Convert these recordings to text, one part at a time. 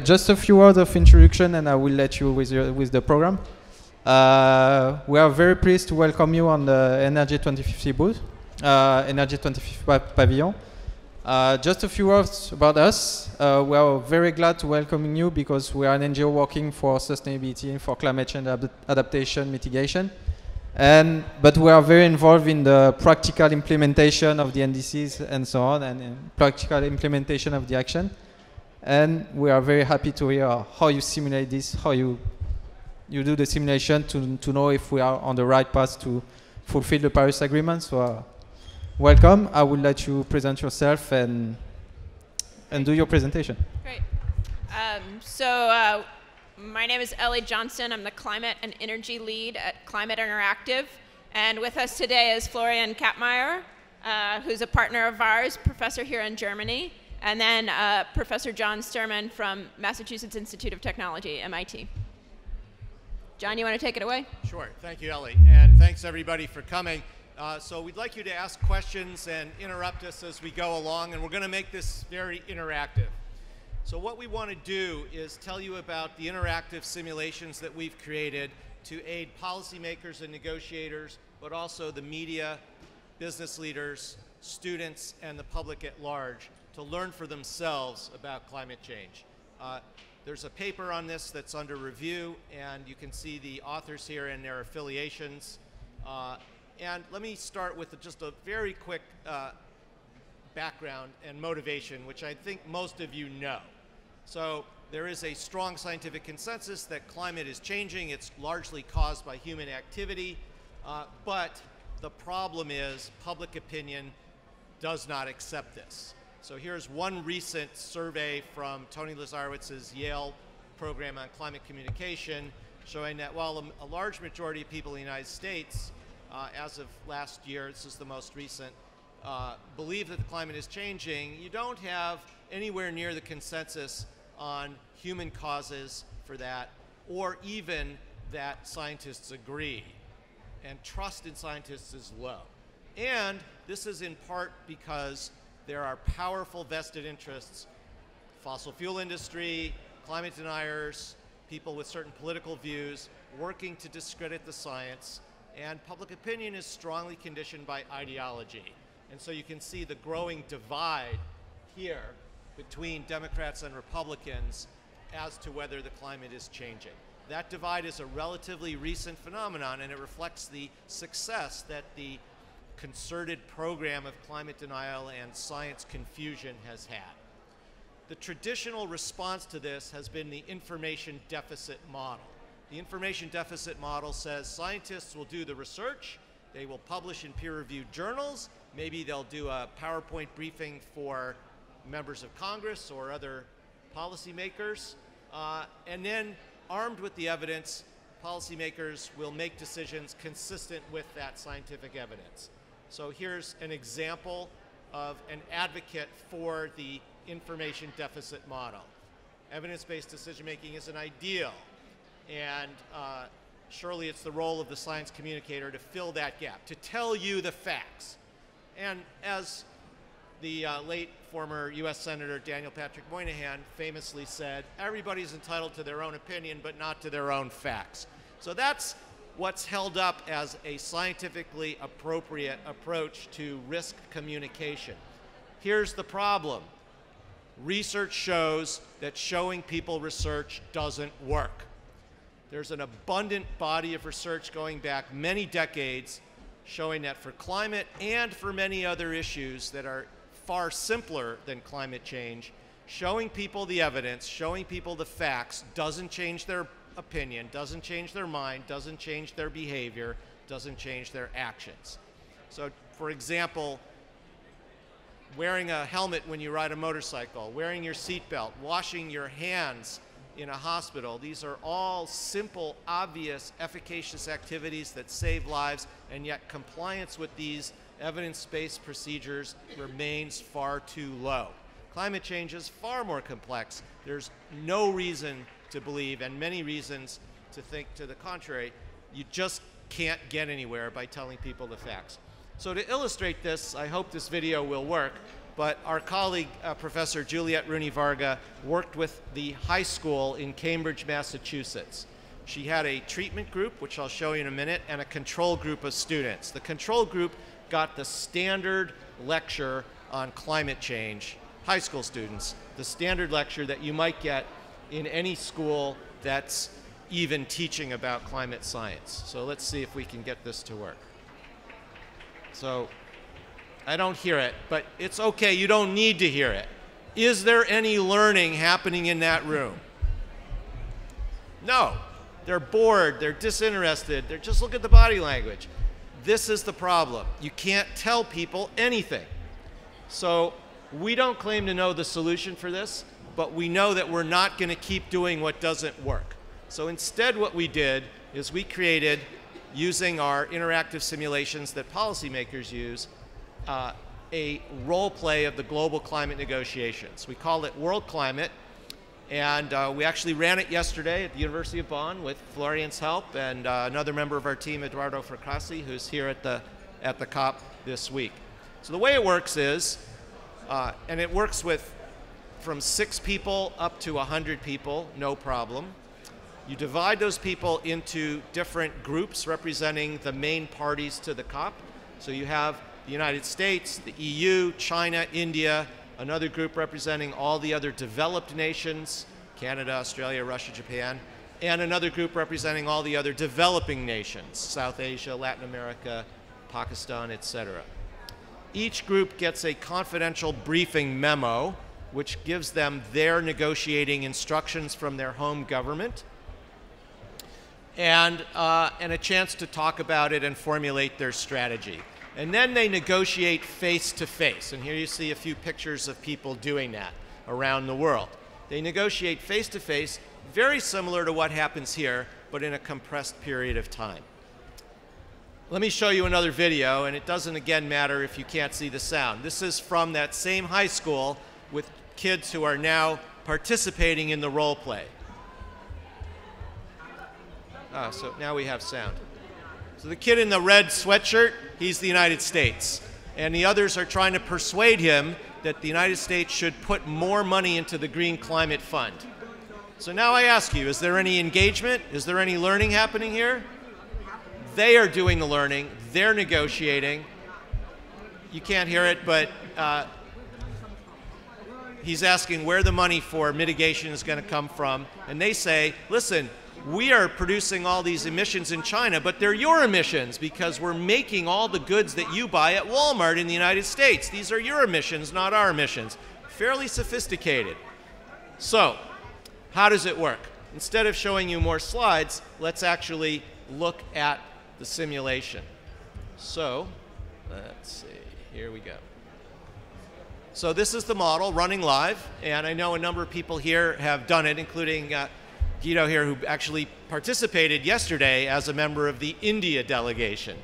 just a few words of introduction, and I will let you with the program. We are very pleased to welcome you on the Energy 2050 booth, Energy 2050 pavillon. Just a few words about us. We are very glad to welcome you because we are an NGO working for sustainability and for climate change adaptation mitigation. But we are very involved in the practical implementation of the NDCs and so on, and in practical implementation of the action. And we are very happy to hear how you simulate this, how you do the simulation to know if we are on the right path to fulfill the Paris Agreement. So welcome. I will let you present yourself and do your presentation. Great. My name is Ellie Johnston. I'm the Climate and Energy Lead at Climate Interactive. And with us today is Florian Kappmeyer, who's a partner of ours, professor here in Germany, and then Professor John Sturman from Massachusetts Institute of Technology, MIT. John, you want to take it away? Sure. Thank you, Ellie. And thanks, everybody, for coming. So we'd like you to ask questions and interrupt us as we go along, and we're going to make this very interactive. So what we want to do is tell you about the interactive simulations that we've created to aid policymakers and negotiators, but also the media, business leaders, students, and the public at large to learn for themselves about climate change. There's a paper on this that's under review, and you can see the authors here and their affiliations. And let me start with just a very quick background and motivation, which I think most of you know. So there is a strong scientific consensus that climate is changing. It's largely caused by human activity, but the problem is public opinion does not accept this. So here's one recent survey from Tony Lazarowitz's Yale program on climate communication, showing that while a large majority of people in the United States, as of last year, this is the most recent, believe that the climate is changing, you don't have anywhere near the consensus on human causes for that, or even that scientists agree. And trust in scientists is low. And this is in part because there are powerful vested interests, fossil fuel industry, climate deniers, people with certain political views, working to discredit the science, and public opinion is strongly conditioned by ideology. And so you can see the growing divide here between Democrats and Republicans as to whether the climate is changing. That divide is a relatively recent phenomenon, and it reflects the success that the concerted program of climate denial and science confusion has had. The traditional response to this has been the information deficit model. The information deficit model says scientists will do the research, they will publish in peer-reviewed journals, maybe they'll do a PowerPoint briefing for members of Congress or other policymakers, and then armed with the evidence, policymakers will make decisions consistent with that scientific evidence. So here's an example of an advocate for the information deficit model. Evidence-based decision-making is an ideal, and surely it's the role of the science communicator to fill that gap, to tell you the facts. And as the late former US Senator Daniel Patrick Moynihan famously said, everybody's entitled to their own opinion, but not to their own facts. So that's what's held up as a scientifically appropriate approach to risk communication. Here's the problem. Research shows that showing people research doesn't work. There's an abundant body of research going back many decades showing that for climate and for many other issues that are far simpler than climate change, showing people the evidence, showing people the facts doesn't change their opinion, doesn't change their mind, doesn't change their behavior, doesn't change their actions. So, for example, wearing a helmet when you ride a motorcycle, wearing your seatbelt, washing your hands in a hospital, these are all simple, obvious, efficacious activities that save lives, and yet compliance with these evidence-based procedures remains far too low. Climate change is far more complex. There's no reason to believe, and many reasons to think to the contrary. You just can't get anywhere by telling people the facts. So to illustrate this, I hope this video will work. but our colleague, Professor Juliette Rooney-Varga, worked with the high school in Cambridge, Massachusetts. She had a treatment group, which I'll show you in a minute, and a control group of students. The control group got the standard lecture on climate change, high school students, the standard lecture that you might get in any school that's even teaching about climate science. So let's see if we can get this to work. So I don't hear it, but it's okay, you don't need to hear it. Is there any learning happening in that room? No. They're bored, they're disinterested, they're just look at the body language. This is the problem. You can't tell people anything. So we don't claim to know the solution for this, but we know that we're not going to keep doing what doesn't work. So instead what we did is we created, using our interactive simulations that policymakers use, a role play of the global climate negotiations. We call it World Climate, and we actually ran it yesterday at the University of Bonn with Florian's help and another member of our team, Eduardo Fracassi, who's here at the COP this week. So the way it works is, and it works with from 6 people up to 100 people, no problem. You divide those people into different groups representing the main parties to the COP. So you have the United States, the EU, China, India, another group representing all the other developed nations, Canada, Australia, Russia, Japan, and another group representing all the other developing nations, South Asia, Latin America, Pakistan, etc. Each group gets a confidential briefing memo, which gives them their negotiating instructions from their home government, and a chance to talk about it and formulate their strategy. And then they negotiate face-to-face. And here you see a few pictures of people doing that around the world. They negotiate face-to-face, very similar to what happens here, but in a compressed period of time. Let me show you another video, and it doesn't again matter if you can't see the sound. This is from that same high school with kids who are now participating in the role play. So now we have sound. So the kid in the red sweatshirt, he's the United States. And the others are trying to persuade him that the United States should put more money into the Green Climate Fund. So now I ask you, is there any engagement? Is there any learning happening here? They are doing the learning. They're negotiating. You can't hear it, but he's asking where the money for mitigation is going to come from. And they say, listen, we are producing all these emissions in China, but they're your emissions because we're making all the goods that you buy at Walmart in the United States. These are your emissions, not our emissions. Fairly sophisticated. So, how does it work? Instead of showing you more slides, let's actually look at the simulation. So, let's see, here we go. So this is the model running live, and I know a number of people here have done it, including Guido here, who actually participated yesterday as a member of the India delegation.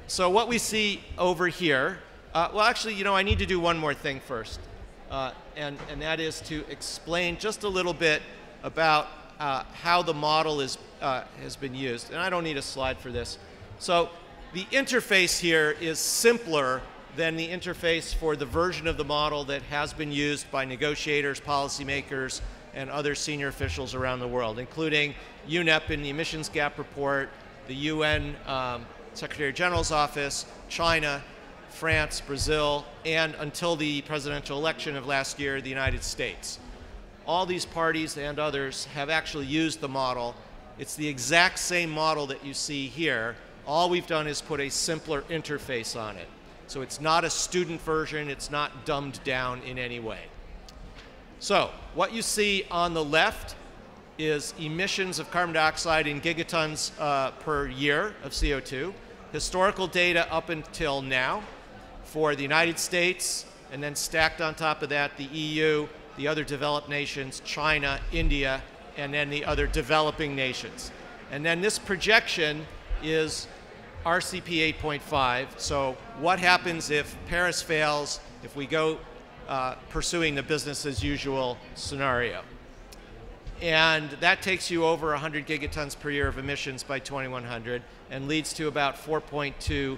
So what we see over here, well actually, you know, I need to do one more thing first, and that is to explain just a little bit about how the model is, has been used. And I don't need a slide for this. So the interface here is simpler than the interface for the version of the model that has been used by negotiators, policymakers, and other senior officials around the world, including UNEP in the emissions gap report, the UN Secretary General's office, China, France, Brazil, and until the presidential election of last year, the United States. All these parties and others have actually used the model. It's the exact same model that you see here. All we've done is put a simpler interface on it. So it's not a student version, it's not dumbed down in any way. So what you see on the left is emissions of carbon dioxide in gigatons per year of CO2. Historical data up until now for the United States, and then stacked on top of that the EU, the other developed nations, China, India, and then the other developing nations. And then this projection is RCP 8.5. So what happens if Paris fails, if we go pursuing the business as usual scenario? And that takes you over 100 gigatons per year of emissions by 2100 and leads to about 4.2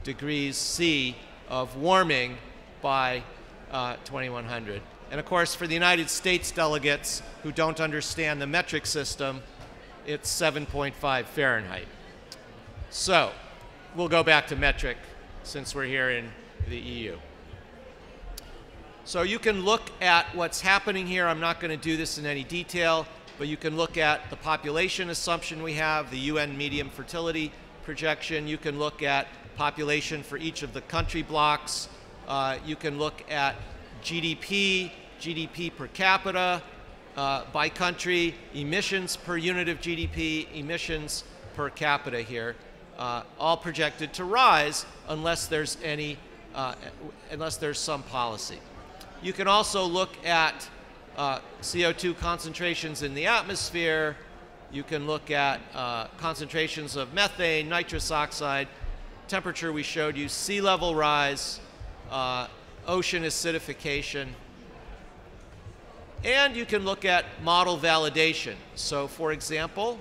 degrees C of warming by 2100. And of course, for the United States delegates who don't understand the metric system, it's 7.5 Fahrenheit. So we'll go back to metric since we're here in the EU. So you can look at what's happening here. I'm not going to do this in any detail, but you can look at the population assumption we have, the UN medium fertility projection. You can look at population for each of the country blocks. You can look at GDP, GDP per capita, by country, emissions per unit of GDP, emissions per capita here, all projected to rise unless there's some policy. You can also look at CO2 concentrations in the atmosphere. You can look at concentrations of methane, nitrous oxide, temperature we showed you, sea level rise, ocean acidification. And you can look at model validation. So for example,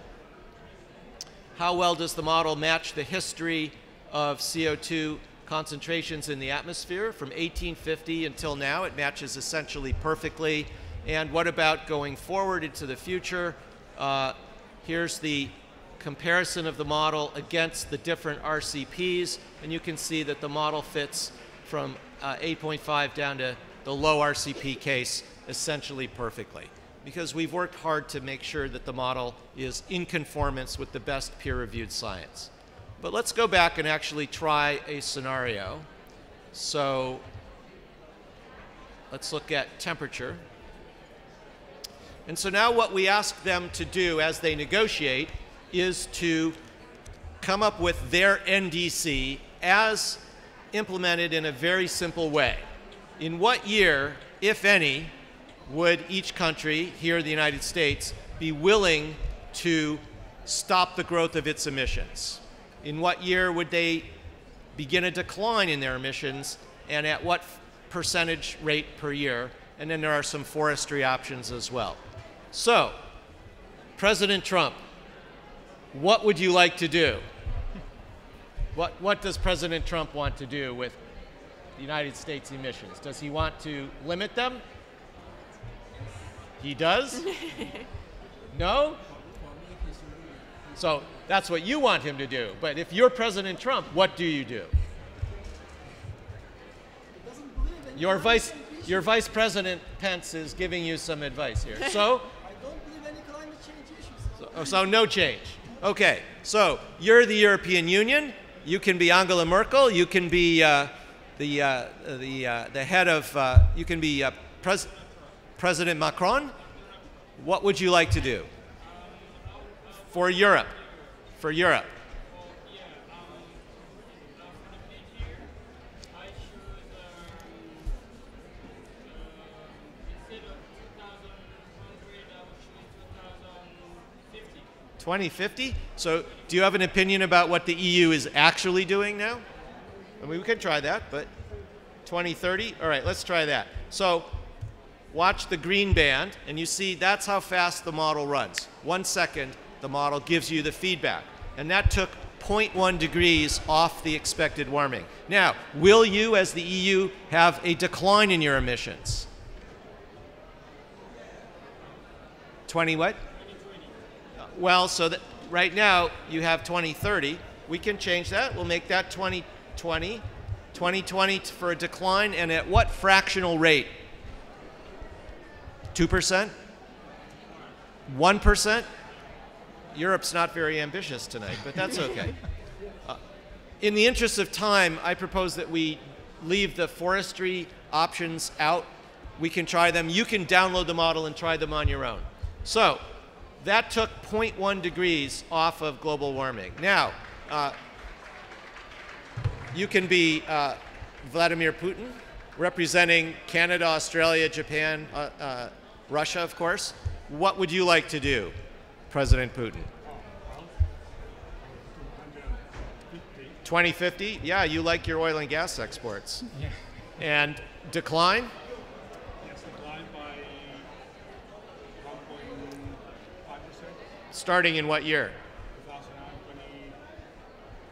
how well does the model match the history of CO2 concentrations in the atmosphere from 1850 until now? It matches essentially perfectly. And what about going forward into the future? Here's the comparison of the model against the different RCPs, and you can see that the model fits from 8.5 down to the low RCP case essentially perfectly, because we've worked hard to make sure that the model is in conformance with the best peer-reviewed science. But let's go back and actually try a scenario. So let's look at temperature. And so now what we ask them to do as they negotiate is to come up with their NDC as implemented in a very simple way. In what year, if any, would each country, here in the United States, be willing to stop the growth of its emissions? In what year would they begin a decline in their emissions, and at what percentage rate per year? And then there are some forestry options as well. So, President Trump, what would you like to do? What does President Trump want to do with the United States emissions? Does he want to limit them? He does? No? So that's what you want him to do. But if you're President Trump, what do you do? Your Vice President Pence is giving you some advice here. So? I don't believe any climate change issues. So no change. Okay. So you're the European Union. You can be Angela Merkel. You can be the head of. You can be President Macron. What would you like to do for Europe? For Europe. I should, instead of 2000, I would choose 2050. 2050? So do you have an opinion about what the EU is actually doing now? I mean, we could try that, but 2030? All right, let's try that. So watch the green band, and you see that's how fast the model runs. 1 second, the model gives you the feedback. And that took 0.1 degrees off the expected warming. Now, will you, as the EU, have a decline in your emissions? 20 what? 2020. Well, so that right now you have 2030. We can change that. We'll make that 2020. 2020 for a decline, and at what fractional rate? 2%? 1%? Europe's not very ambitious tonight, but that's okay. In the interest of time, I propose that we leave the forestry options out. We can try them. You can download the model and try them on your own. So that took 0.1 degrees off of global warming. Now, you can be Vladimir Putin, representing Canada, Australia, Japan, Russia, of course. What would you like to do, President Putin? 2050? Yeah, you like your oil and gas exports. Yeah. And decline? Yes, decline by 1.5%. Starting in what year? 2020.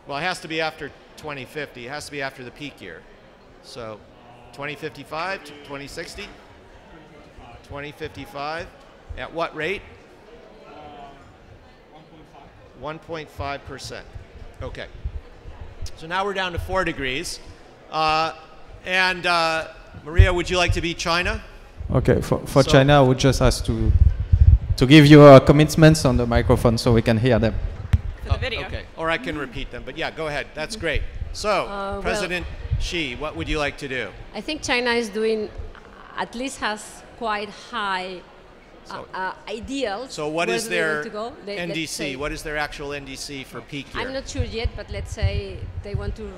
Well, it has to be after 2050. It has to be after the peak year. So 2055, 2060? 2055. At what rate? 1.5%. Okay. So now we're down to 4 degrees. Maria, would you like to be China? Okay, for China, I would just ask to give you commitments on the microphone so we can hear them. For the video. Okay, or I can repeat them, but yeah, go ahead. That's great. So, President Xi, what would you like to do? I think China is doing, at least has quite high ideals. So what is their NDC? NDC? What is their actual NDC for peak year? I'm not sure yet, but let's say they want to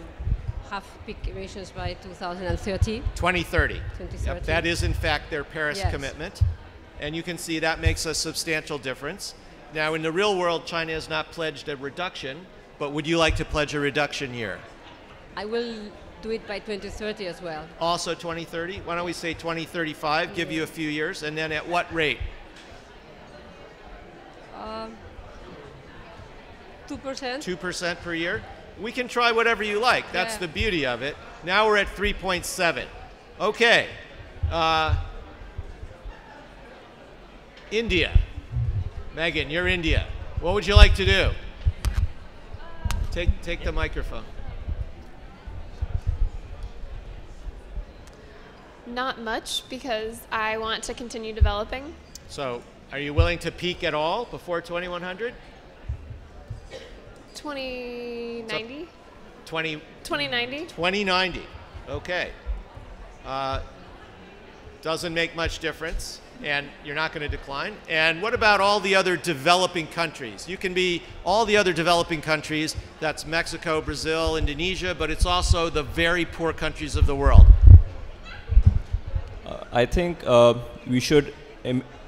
have peak emissions by 2030. 2030. 2030. Yep, that is in fact their Paris Yes. commitment. And you can see that makes a substantial difference. Now in the real world, China has not pledged a reduction, but would you like to pledge a reduction year? I will do it by 2030 as well. Also 2030? Why don't we say 2035, give you a few years, and then at what rate? 2%. 2% per year? We can try whatever you like. That's Yeah. the beauty of it. Now we're at 3.7. Okay. India. Megan, you're India. What would you like to do? Take the microphone. Not much, because I want to continue developing. So, are you willing to peak at all before 2100? 2090? 2090? 2090? Okay. Doesn't make much difference, and you're not going to decline. And what about all the other developing countries? You can be all the other developing countries. That's Mexico, Brazil, Indonesia, but it's also the very poor countries of the world. I think we should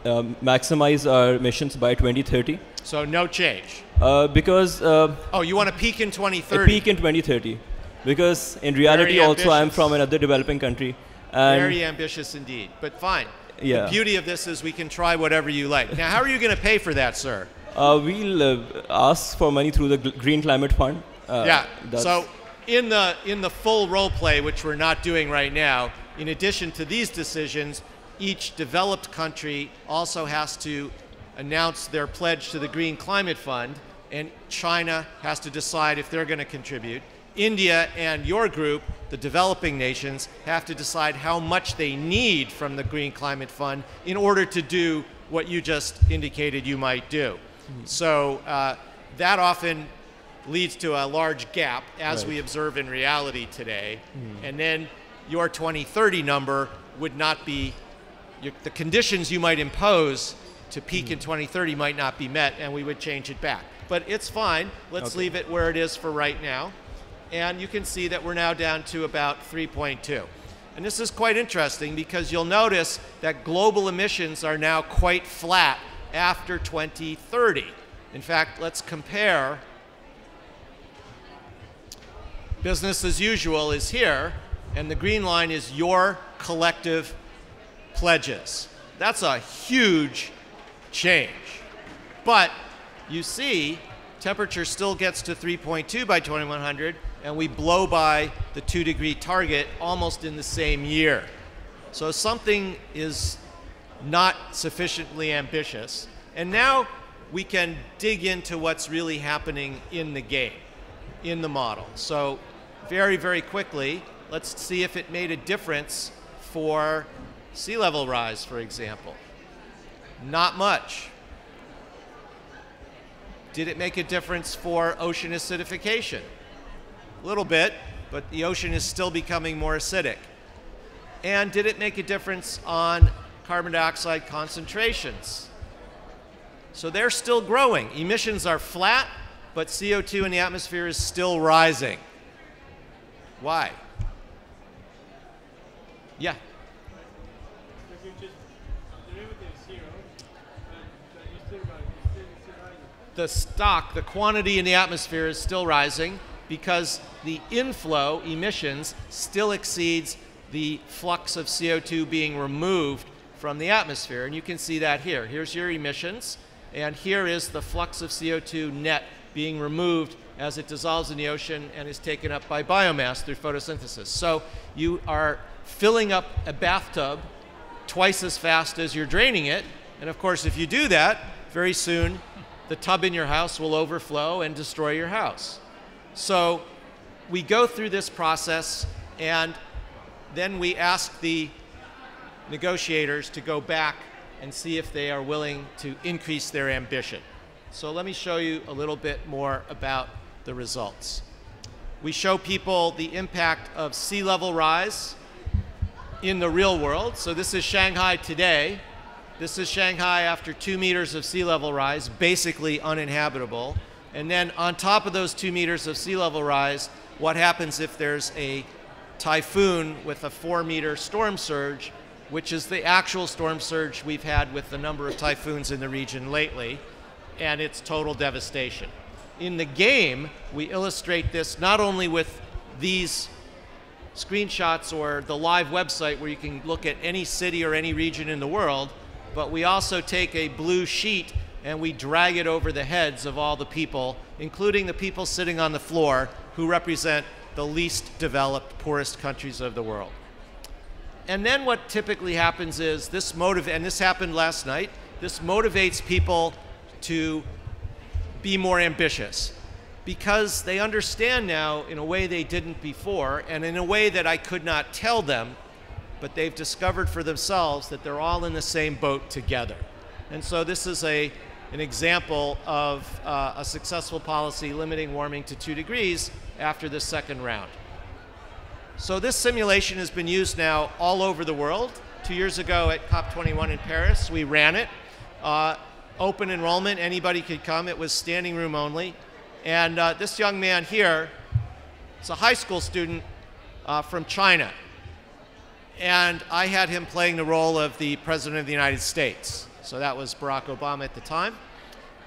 maximize our emissions by 2030. So no change. Because oh, you want to peak in 2030? A peak in 2030. Because in reality, also I'm from another developing country. And very ambitious indeed, but fine. Yeah. The beauty of this is we can try whatever you like. Now, how are you going to pay for that, sir? We'll ask for money through the Green Climate Fund. Yeah. So in the full role play, which we're not doing right now, in addition to these decisions, each developed country also has to announce their pledge to the Green Climate Fund, and China has to decide if they're going to contribute. India and your group, the developing nations, have to decide how much they need from the Green Climate Fund in order to do what you just indicated you might do. So that often leads to a large gap, as we observe in reality today. And then your 2030 number would not be, the conditions you might impose to peak in 2030 might not be met, and we would change it back. But it's fine. Let's leave it where it is for right now. And you can see that we're now down to about 3.2. And this is quite interesting because you'll notice that global emissions are now quite flat after 2030. In fact, let's compare. Business as usual is here, and the green line is your collective pledges. That's a huge change. But you see, temperature still gets to 3.2 by 2100, and we blow by the 2-degree target almost in the same year. So something is not sufficiently ambitious. And now we can dig into what's really happening in the game, in the model. So very, very quickly, let's see if it made a difference for sea level rise, for example. Not much. Did it make a difference for ocean acidification? A little bit, but the ocean is still becoming more acidic. And did it make a difference on carbon dioxide concentrations? So they're still growing. Emissions are flat, but CO2 in the atmosphere is still rising. Why? Yeah. If you just derivative is zero, then you still rising. The stock, the quantity in the atmosphere is still rising because the inflow, emissions, still exceeds the flux of CO2 being removed from the atmosphere. And you can see that here. Here's your emissions, and here is the flux of CO2 net being removed as it dissolves in the ocean and is taken up by biomass through photosynthesis. So you are filling up a bathtub twice as fast as you're draining it. And of course, if you do that, very soon the tub in your house will overflow and destroy your house. So we go through this process, and then we ask the negotiators to go back and see if they are willing to increase their ambition. So let me show you a little bit more about the results. We show people the impact of sea level rise in the real world. So this is Shanghai today. This is Shanghai after 2 meters of sea level rise, basically uninhabitable. And then on top of those 2 meters of sea level rise, what happens if there's a typhoon with a 4-meter storm surge, which is the actual storm surge we've had with the number of typhoons in the region lately, and its total devastation. In the game, we illustrate this not only with these screenshots or the live website where you can look at any city or any region in the world, but we also take a blue sheet and we drag it over the heads of all the people, including the people sitting on the floor who represent the least developed, poorest countries of the world. And then what typically happens is this and this happened last night, this motivates people to be more ambitious because they understand now in a way they didn't before, and in a way that I could not tell them, but they've discovered for themselves that they're all in the same boat together. And so this is an example of a successful policy limiting warming to 2 degrees after the second round. So this simulation has been used now all over the world. 2 years ago at COP21 in Paris, we ran it. Open enrollment, anybody could come. It was standing room only. And this young man here is a high school student from China. And I had him playing the role of the President of the United States. So that was Barack Obama at the time.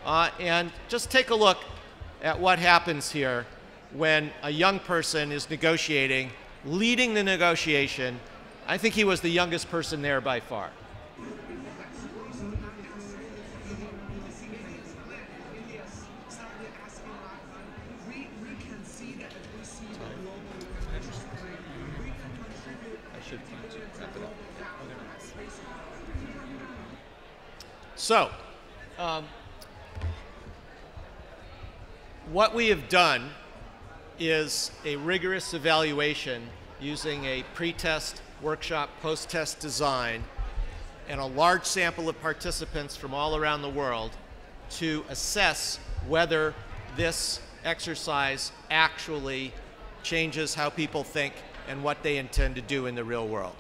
And just take a look at what happens here when a young person is negotiating, leading the negotiation. I think he was the youngest person there by far. So, what we have done is a rigorous evaluation using a pre-test, workshop, post-test design and a large sample of participants from all around the world to assess whether this exercise actually changes how people think and what they intend to do in the real world.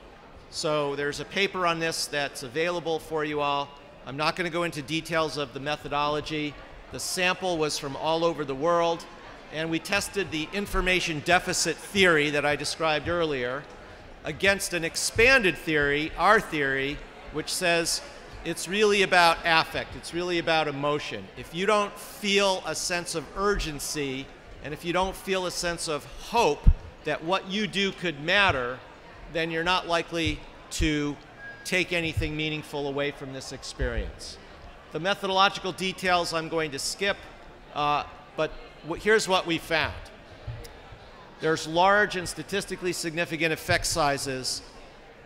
So there's a paper on this that's available for you all. I'm not going to go into details of the methodology. The sample was from all over the world, and we tested the information deficit theory that I described earlier against an expanded theory, our theory, which says it's really about affect, it's really about emotion. If you don't feel a sense of urgency, and if you don't feel a sense of hope that what you do could matter, then you're not likely to take anything meaningful away from this experience. The methodological details I'm going to skip, but here's what we found. There's large and statistically significant effect sizes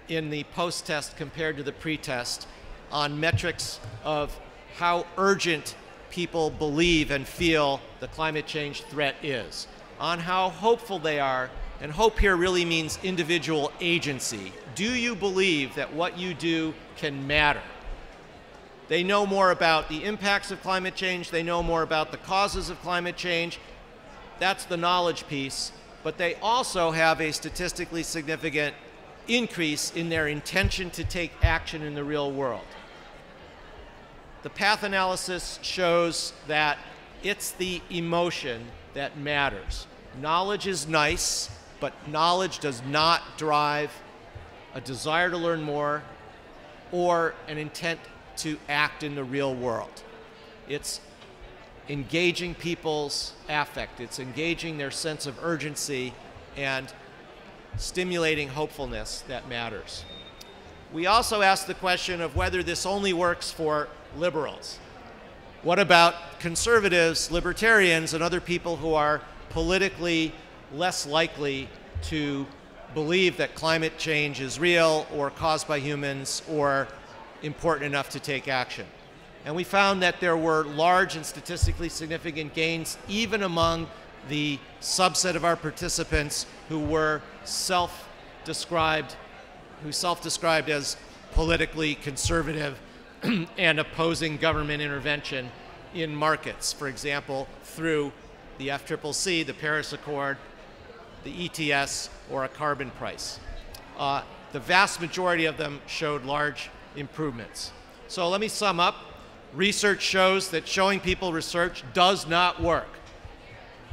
in the post-test compared to the pre-test on metrics of how urgent people believe and feel the climate change threat is, on how hopeful they are, and hope here really means individual agency. Do you believe that what you do can matter? They know more about the impacts of climate change, they know more about the causes of climate change. That's the knowledge piece, but they also have a statistically significant increase in their intention to take action in the real world. The path analysis shows that it's the emotion that matters. Knowledge is nice, but knowledge does not drive a desire to learn more or an intent to act in the real world. It's engaging people's affect, it's engaging their sense of urgency and stimulating hopefulness that matters. We also asked the question of whether this only works for liberals. What about conservatives, libertarians, and other people who are politically less likely to believe that climate change is real or caused by humans or important enough to take action. And we found that there were large and statistically significant gains even among the subset of our participants who were self-described as politically conservative and opposing government intervention in markets, for example, through the FCCC, the Paris Accord, the ETS, or a carbon price. The vast majority of them showed large improvements. So let me sum up. Research shows that showing people research does not work.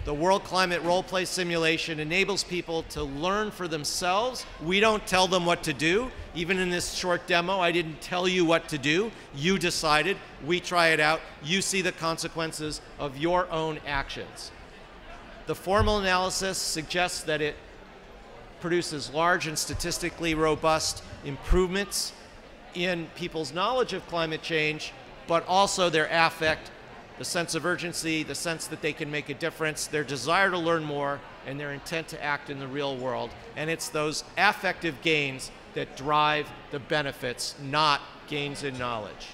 The World Climate Role-Play Simulation enables people to learn for themselves. We don't tell them what to do. Even in this short demo, I didn't tell you what to do. You decided. We try it out. You see the consequences of your own actions. The formal analysis suggests that it produces large and statistically robust improvements in people's knowledge of climate change, but also their affect, the sense of urgency, the sense that they can make a difference, their desire to learn more, and their intent to act in the real world. And it's those affective gains that drive the benefits, not gains in knowledge.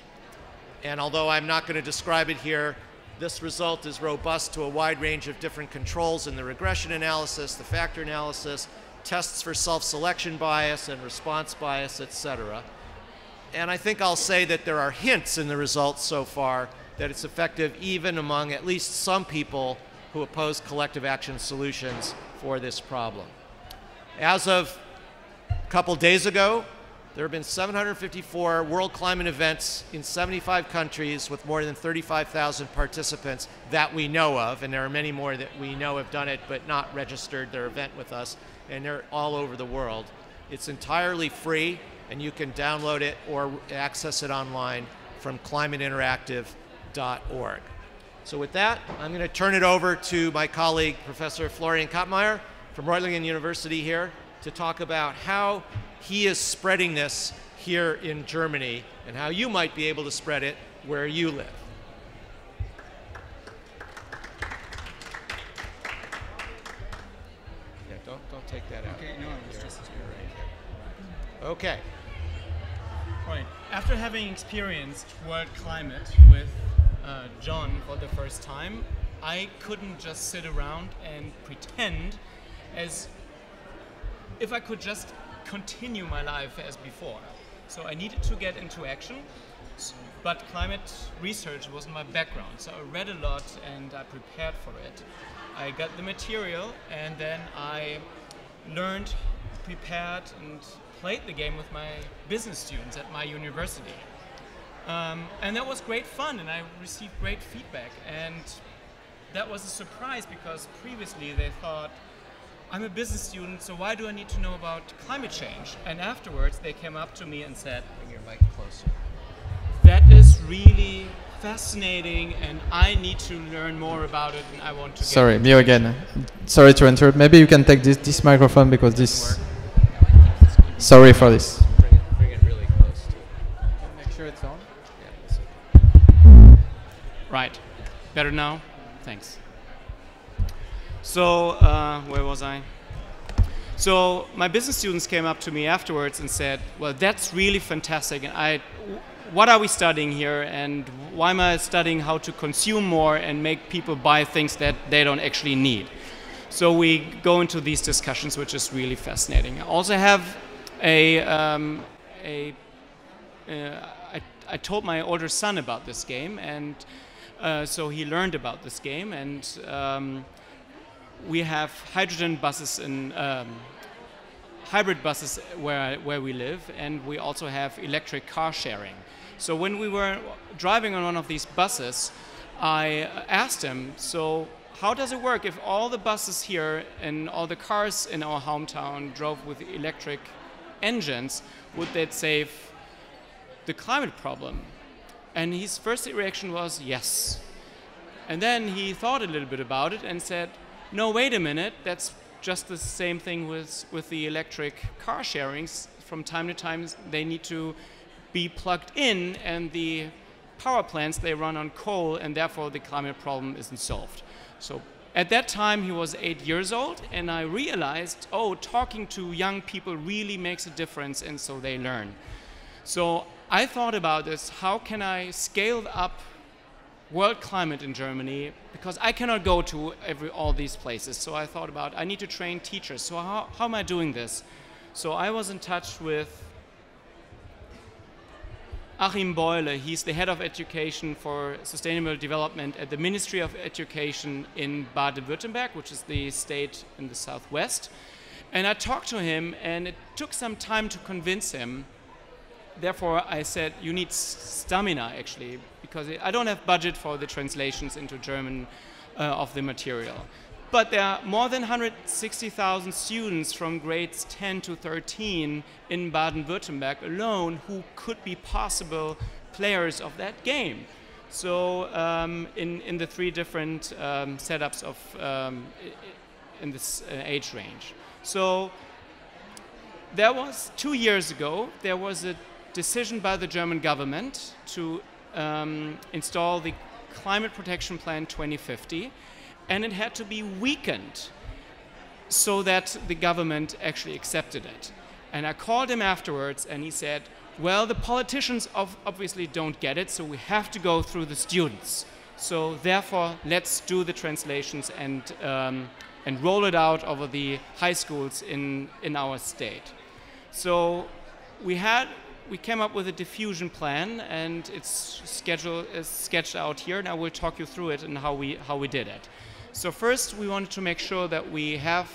And although I'm not going to describe it here, this result is robust to a wide range of different controls in the regression analysis, the factor analysis, tests for self-selection bias and response bias, etc. And I think I'll say that there are hints in the results so far that it's effective even among at least some people who oppose collective action solutions for this problem. As of a couple days ago, there have been 754 world climate events in 75 countries with more than 35,000 participants that we know of, and there are many more that we know have done it but not registered their event with us, and they're all over the world. It's entirely free, and you can download it or access it online from climateinteractive.org. So with that, I'm going to turn it over to my colleague, Professor Florian Kappmeier from Reutlingen University here, to talk about how he is spreading this here in Germany and how you might be able to spread it where you live. Yeah, don't take that out. Okay, no, it was just right here. Okay. Right. After having experienced world climate with John for the first time, I couldn't just sit around and pretend as if I could just continue my life as before. So I needed to get into action, but climate research wasn't my background. So I read a lot and I prepared for it. I got the material and then I learned, prepared, and played the game with my business students at my university. And that was great fun, and I received great feedback. And that was a surprise because previously they thought, I'm a business student, so why do I need to know about climate change? And afterwards they came up to me and said, bring your mic closer. That is really fascinating, and I need to learn more about it, and I want to Sorry, me again. Sorry to interrupt. Maybe you can take this microphone because this... Sorry for this. Bring it really close to it. Make sure it's on. Yeah, Right. Better now? Thanks. So, where was I? So, my business students came up to me afterwards and said, well, that's really fantastic, and what are we studying here, and why am I studying how to consume more and make people buy things that they don't actually need? So we go into these discussions, which is really fascinating. I also have I told my older son about this game, and so he learned about this game, and we have hydrogen buses and hybrid buses where we live, and we also have electric car sharing. So when we were driving on one of these buses, I asked him, so how does it work if all the buses here and all the cars in our hometown drove with electric engines? Would that save the climate problem? And his first reaction was yes. And then he thought a little bit about it and said, no, wait a minute, that's just the same thing with the electric car sharings. From time to time they need to be plugged in, and the power plants, they run on coal, and therefore the climate problem isn't solved. So At that time, he was 8 years old, and I realized, oh, talking to young people really makes a difference, and so they learn. So I thought about this, how can I scale up World Climate in Germany, because I cannot go to all these places. So I thought about, I need to train teachers. So how am I doing this? So I was in touch with Achim Beule. He's the head of education for sustainable development at the Ministry of Education in Baden-Württemberg, which is the state in the southwest. And I talked to him, and it took some time to convince him. Therefore, I said, you need stamina, actually, because I don't have budget for the translations into German of the material. But there are more than 160,000 students from grades 10 to 13 in Baden-Württemberg alone who could be possible players of that game. So in the 3 different setups of in this age range. So there was 2 years ago, there was a decision by the German government to install the Climate Protection Plan 2050, and it had to be weakened so that the government actually accepted it. And I called him afterwards, and he said, well, the politicians obviously don't get it, so we have to go through the students. So therefore, let's do the translations and roll it out over the high schools in our state. So we came up with a diffusion plan, and its schedule is sketched out here, and I will talk you through it and how we did it. So first, we wanted to make sure that we have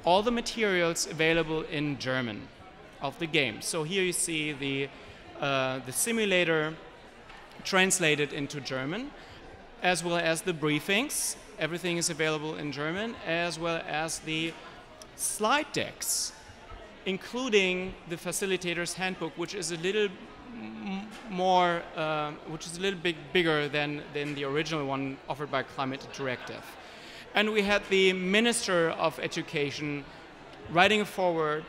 all the materials available in German of the game. So here you see the simulator translated into German, as well as the briefings. Everything is available in German, as well as the slide decks, including the facilitator's handbook, which is a little more, which is a little bit bigger than the original one offered by Climate Interactive. And we had the Minister of Education writing a forward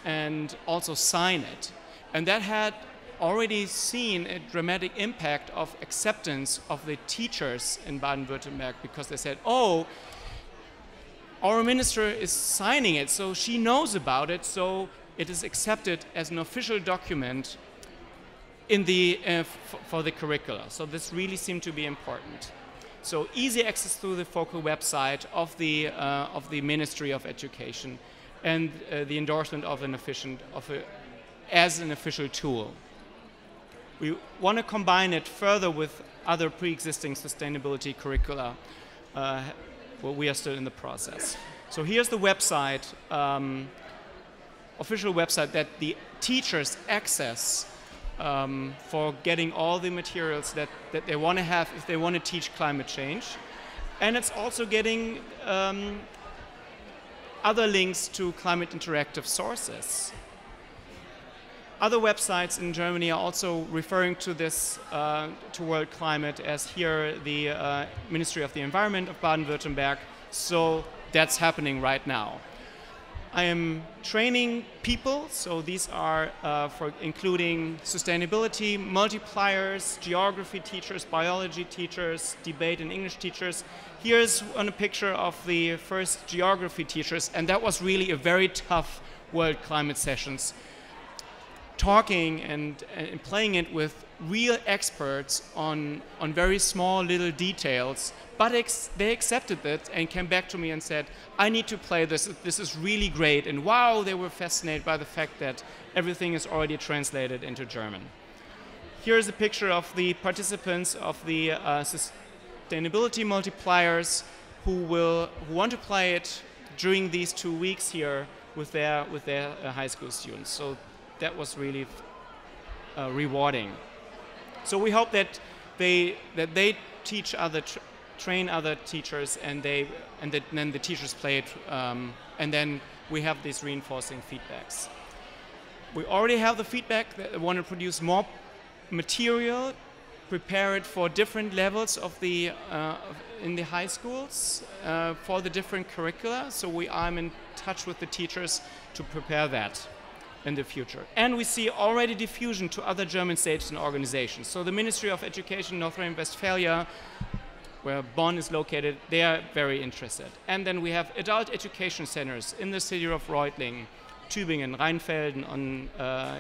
and also sign it. And that had already seen a dramatic impact of acceptance of the teachers in Baden-Württemberg, because they said, oh, our minister is signing it, so she knows about it, so it is accepted as an official document in the, for the curricula. So this really seemed to be important. So easy access through the focal website of the Ministry of Education, and the endorsement of as an official tool. We want to combine it further with other pre-existing sustainability curricula. Well, we are still in the process. So here's the website, official website that the teachers access for getting all the materials that they want to have if they want to teach climate change. And it's also getting other links to Climate Interactive sources. Other websites in Germany are also referring to this, to World Climate, as here the Ministry of the Environment of Baden-Württemberg. So that's happening right now. I am training people, so these are for including sustainability, multipliers, geography teachers, biology teachers, debate and English teachers. Here's a picture of the first geography teachers, and that was really a very tough World Climate sessions. Talking and playing it with real experts on very small little details, but they accepted it and came back to me and said, I need to play this, this is really great, and wow, they were fascinated by the fact that everything is already translated into German. Here's a picture of the participants of the sustainability multipliers who want to play it during these 2 weeks here with their high school students. So that was really rewarding. So we hope that they teach train other teachers, and then the teachers play it, and then we have these reinforcing feedbacks. We already have the feedback that we want to produce more material, prepare it for different levels of the in the high schools for the different curricula. So I'm in touch with the teachers to prepare that in the future. And we see already diffusion to other German states and organizations. So the Ministry of Education, North Rhine-Westphalia, where Bonn is located, they are very interested. And then we have adult education centers in the city of Reutlingen, Tübingen, Rheinfelden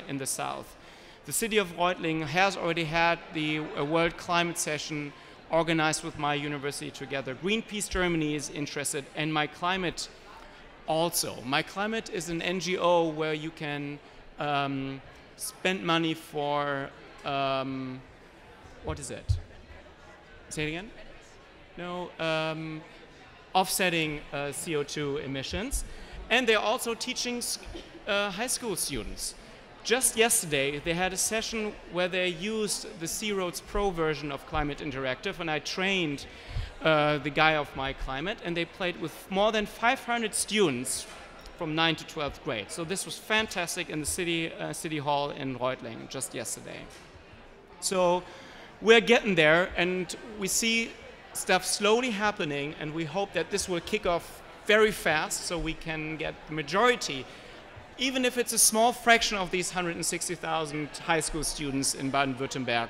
in the south. The city of Reutlingen has already had the World Climate Session organized with my university together. Greenpeace Germany is interested, and My Climate also. My Climate is an NGO where you can spend money for, what is it? Say it again? No, offsetting CO2 emissions. And they're also teaching high school students. Just yesterday, they had a session where they used the C-Roads Pro version of Climate Interactive, and I trained the guy of My Climate, and they played with more than 500 students from 9th to 12th grade. So this was fantastic in the city hall in Reutlingen just yesterday. So we're getting there, and we see stuff slowly happening, and we hope that this will kick off very fast so we can get the majority. Even if it's a small fraction of these 160,000 high school students in Baden-Württemberg,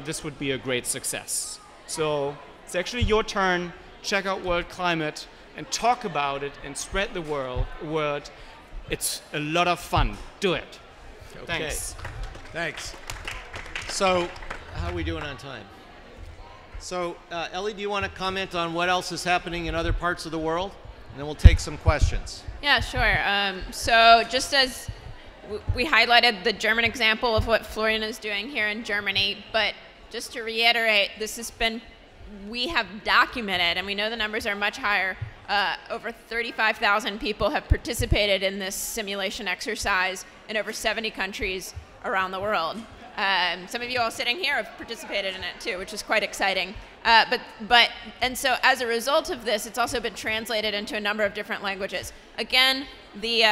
this would be a great success. So it's actually your turn. Check out World Climate and talk about it and spread the word. It's a lot of fun. Do it. Okay. Thanks. Thanks. So how are we doing on time? So Ellie, do you want to comment on what else is happening in other parts of the world? And then we'll take some questions. Yeah, sure. So just as we highlighted the German example of what Florian is doing here in Germany, but just to reiterate, this has been, we have documented, and we know the numbers are much higher, over 35,000 people have participated in this simulation exercise in over 70 countries around the world. Some of you all sitting here have participated in it too, which is quite exciting. And so as a result of this, it's also been translated into a number of different languages. Again, the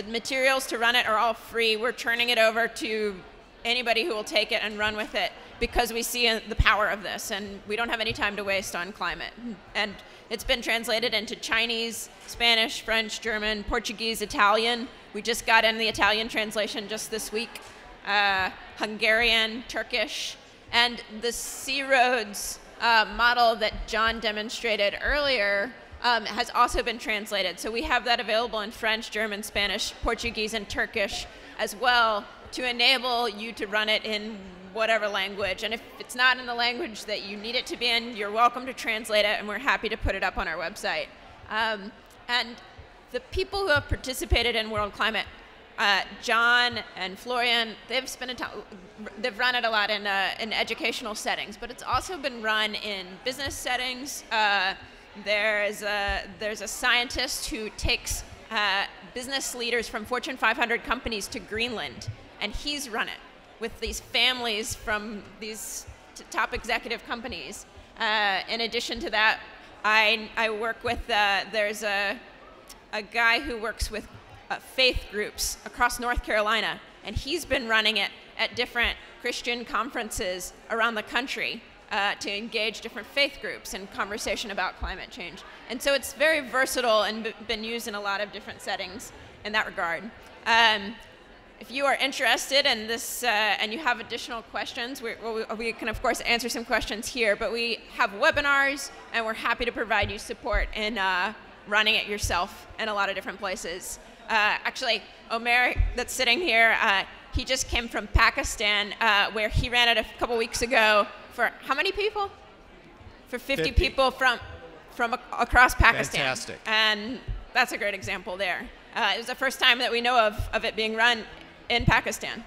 materials to run it are all free. We're turning it over to anybody who will take it and run with it because we see the power of this, and we don't have any time to waste on climate. And it's been translated into Chinese, Spanish, French, German, Portuguese, Italian. We just got in the Italian translation just this week. Hungarian, Turkish, and the C-Roads model that John demonstrated earlier has also been translated. So we have that available in French, German, Spanish, Portuguese, and Turkish as well to enable you to run it in whatever language. And if it's not in the language that you need it to be in, you're welcome to translate it, and we're happy to put it up on our website. And the people who have participated in World Climate, John and Florian, they've run it a lot in educational settings, but it's also been run in business settings. There's a scientist who takes business leaders from Fortune 500 companies to Greenland, and he's run it with these families from these top executive companies. In addition to that, I work with, there's a guy who works with faith groups across North Carolina, and he's been running it at different Christian conferences around the country to engage different faith groups in conversation about climate change. And so it's very versatile and been used in a lot of different settings in that regard. If you are interested in this and you have additional questions, we can of course answer some questions here, but we have webinars, and we're happy to provide you support in running it yourself in a lot of different places. Actually, Omer, that's sitting here, he just came from Pakistan, where he ran it a couple weeks ago for how many people? For 50 people from across Pakistan. Fantastic. And that's a great example there. It was the first time that we know of it being run in Pakistan.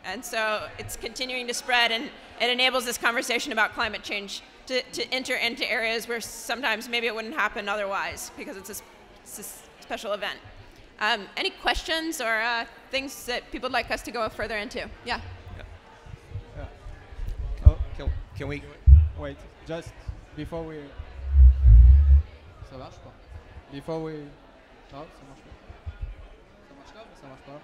And so it's continuing to spread, and it enables this conversation about climate change to enter into areas where sometimes maybe it wouldn't happen otherwise because it's a special event. Any questions or things that people would like us to go further into? Yeah. Oh, Can we wait, just before we... Ça marche pas? Before we... No, ça marche pas. Ça marche là, mais ça marche pas.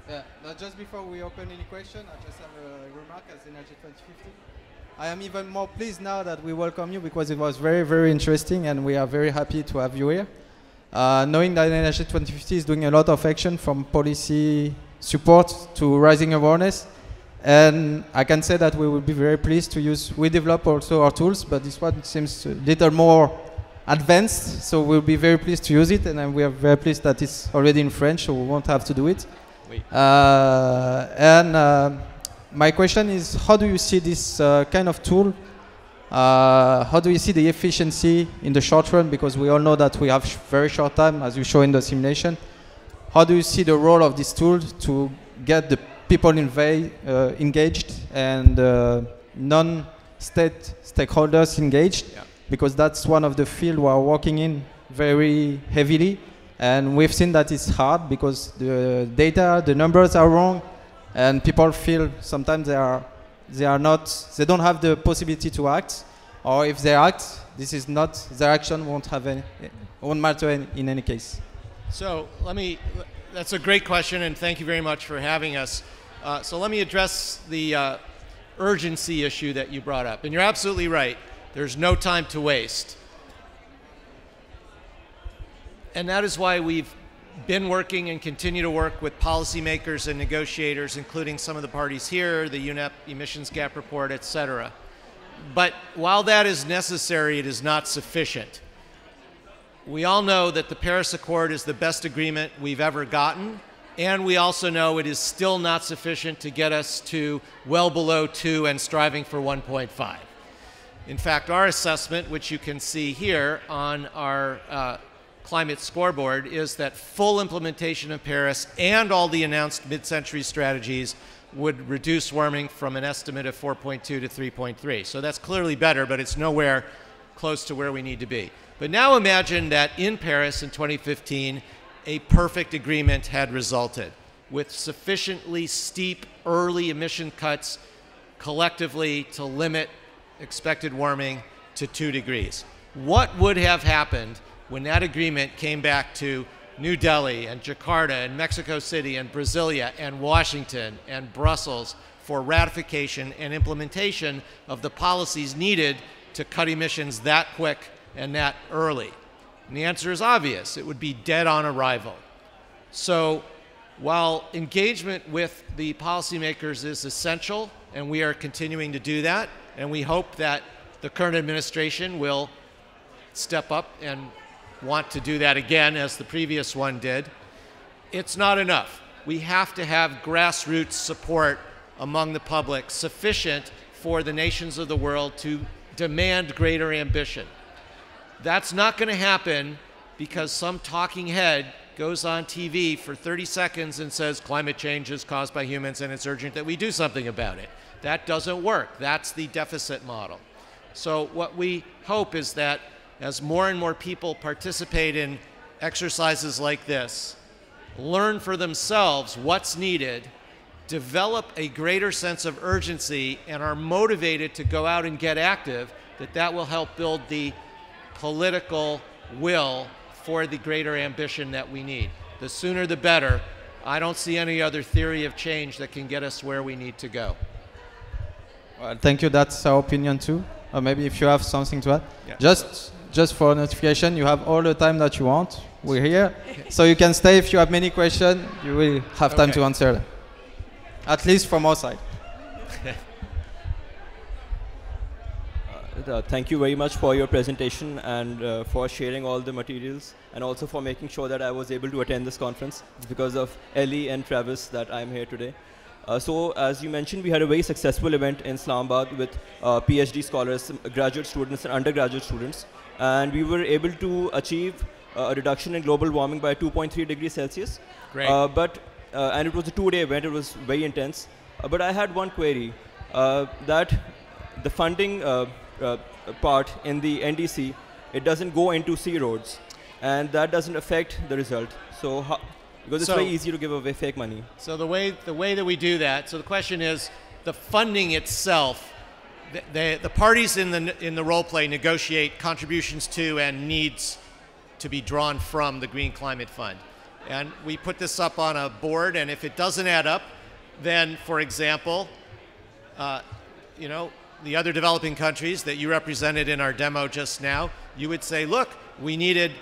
Yeah, just before we open any question, I just have a remark as Energy 2050. I am even more pleased now that we welcome you because it was very, very interesting, and we are very happy to have you here. Knowing that Energy 2050 is doing a lot of action from policy support to rising awareness, And I can say that we will be very pleased to use, we develop also our tools, but this one seems a little more advanced, so we'll be very pleased to use it, and we are very pleased that it's already in French, so we won't have to do it. My question is, how do you see this kind of tool? How do you see the efficiency in the short run? Because we all know that we have very short time, as you show in the simulation. How do you see the role of this tool to get the people engaged and non-state stakeholders engaged? Yeah. Because that's one of the fields we are working in very heavily. And we've seen that it's hard because the data, the numbers are wrong, and people feel sometimes they don't have the possibility to act, or if they act, their action won't matter in any case. So that's a great question, and thank you very much for having us. So let me address the urgency issue that you brought up. And you're absolutely right. There's no time to waste. And that is why we've been working and continue to work with policymakers and negotiators, including some of the parties here, the UNEP emissions gap report, et cetera. But while that is necessary, it is not sufficient. We all know that the Paris Accord is the best agreement we've ever gotten, and we also know it is still not sufficient to get us to well below 2 and striving for 1.5. In fact, our assessment, which you can see here on our climate scoreboard, is that full implementation of Paris and all the announced mid-century strategies would reduce warming from an estimate of 4.2 to 3.3. So that's clearly better, but it's nowhere close to where we need to be. But now imagine that in Paris in 2015, a perfect agreement had resulted with sufficiently steep early emission cuts collectively to limit expected warming to 2 degrees. What would have happened when that agreement came back to New Delhi and Jakarta and Mexico City and Brasilia and Washington and Brussels for ratification and implementation of the policies needed to cut emissions that quick and that early? And the answer is obvious. It would be dead on arrival. So while engagement with the policymakers is essential, and we are continuing to do that, and we hope that the current administration will step up and want to do that again as the previous one did, it's not enough. We have to have grassroots support among the public sufficient for the nations of the world to demand greater ambition. That's not going to happen because some talking head goes on TV for 30 seconds and says climate change is caused by humans and it's urgent that we do something about it. That doesn't work. That's the deficit model. So what we hope is that as more and more people participate in exercises like this, learn for themselves what's needed, develop a greater sense of urgency, and are motivated to go out and get active, that will help build the political will for the greater ambition that we need. The sooner the better. I don't see any other theory of change that can get us where we need to go. Well, thank you. That's our opinion too. Or maybe if you have something to add. Yeah. Just for notification, you have all the time that you want. We're here. So you can stay if you have many questions. You will have time to answer them. At least from our side. Thank you very much for your presentation and for sharing all the materials, and also for making sure that I was able to attend this conference. It's because of Ellie and Travis that I'm here today. So as you mentioned, we had a very successful event in Islamabad with PhD scholars, graduate students and undergraduate students. And we were able to achieve a reduction in global warming by 2.3 degrees Celsius. Great. And it was a 2-day event. It was very intense. But I had one query, that the funding part in the NDC, it doesn't go into C roads, and that doesn't affect the result. So because it's very easy to give away fake money. So the way that we do that, so the question is, the funding itself, the parties in the role play negotiate contributions to and needs to be drawn from the Green Climate Fund. And we put this up on a board, and if it doesn't add up, then, for example, the other developing countries that you represented in our demo just now, you would say, look, we needed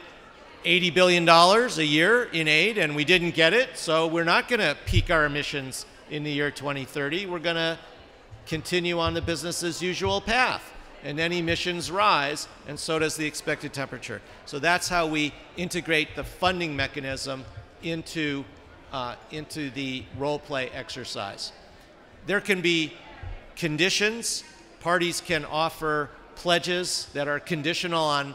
$80 billion a year in aid, and we didn't get it, so we're not going to peak our emissions in the year 2030, we're going to continue on the business as usual path. And then emissions rise, and so does the expected temperature. So that's how we integrate the funding mechanism into the role play exercise. There can be conditions. Parties can offer pledges that are conditional on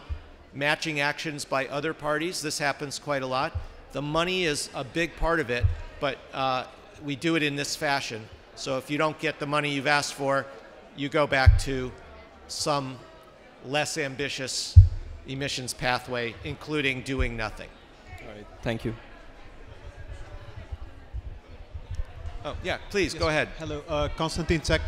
matching actions by other parties. This happens quite a lot. The money is a big part of it, but we do it in this fashion. So if you don't get the money you've asked for, you go back to some less ambitious emissions pathway, including doing nothing. All right, thank you. Oh, yeah, please, go ahead. Hello, Konstantin Tsak.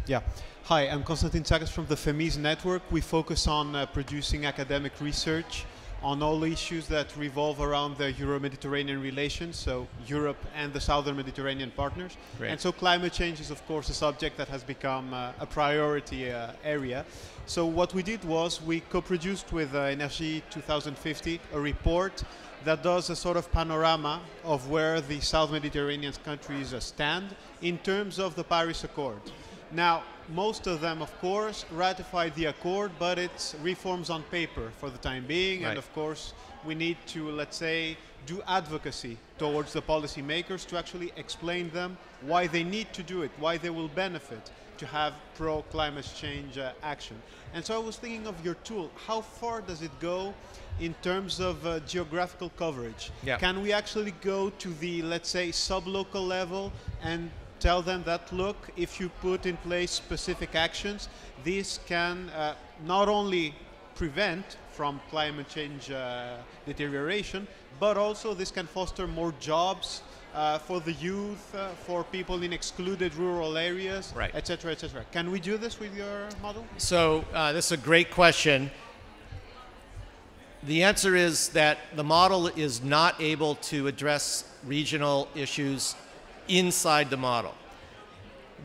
Yeah. Hi, I'm Konstantin Tsakas from the FEMIS network. We focus on producing academic research on all issues that revolve around the Euro-Mediterranean relations, so Europe and the Southern Mediterranean partners. Great. And so climate change is, of course, a subject that has become a priority area. So what we did was we co-produced with Événement 2050 a report that does a sort of panorama of where the South Mediterranean countries stand in terms of the Paris Accord. Now, most of them, of course, ratified the accord, but it's reforms on paper for the time being. Right. And of course, we need to, let's say, do advocacy towards the policymakers to actually explain them why they need to do it, why they will benefit to have pro-climate change action. And so I was thinking of your tool. How far does it go in terms of geographical coverage? Yeah. Can we actually go to the, let's say, sub-local level and tell them that, look, if you put in place specific actions, this can not only prevent from climate change deterioration, but also this can foster more jobs for the youth, for people in excluded rural areas, right, etc., etc. Can we do this with your model? So this is a great question. The answer is that the model is not able to address regional issues inside the model.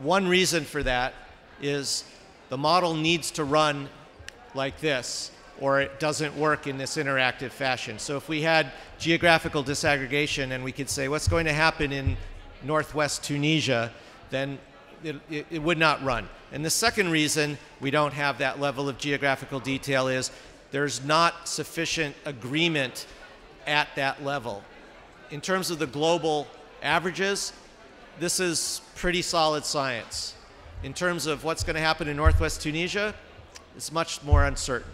One reason for that is the model needs to run like this, or it doesn't work in this interactive fashion. So if we had geographical disaggregation and we could say what's going to happen in northwest Tunisia, then it would not run. And the second reason we don't have that level of geographical detail is there's not sufficient agreement at that level. In terms of the global averages, this is pretty solid science. In terms of what's going to happen in northwest Tunisia, it's much more uncertain.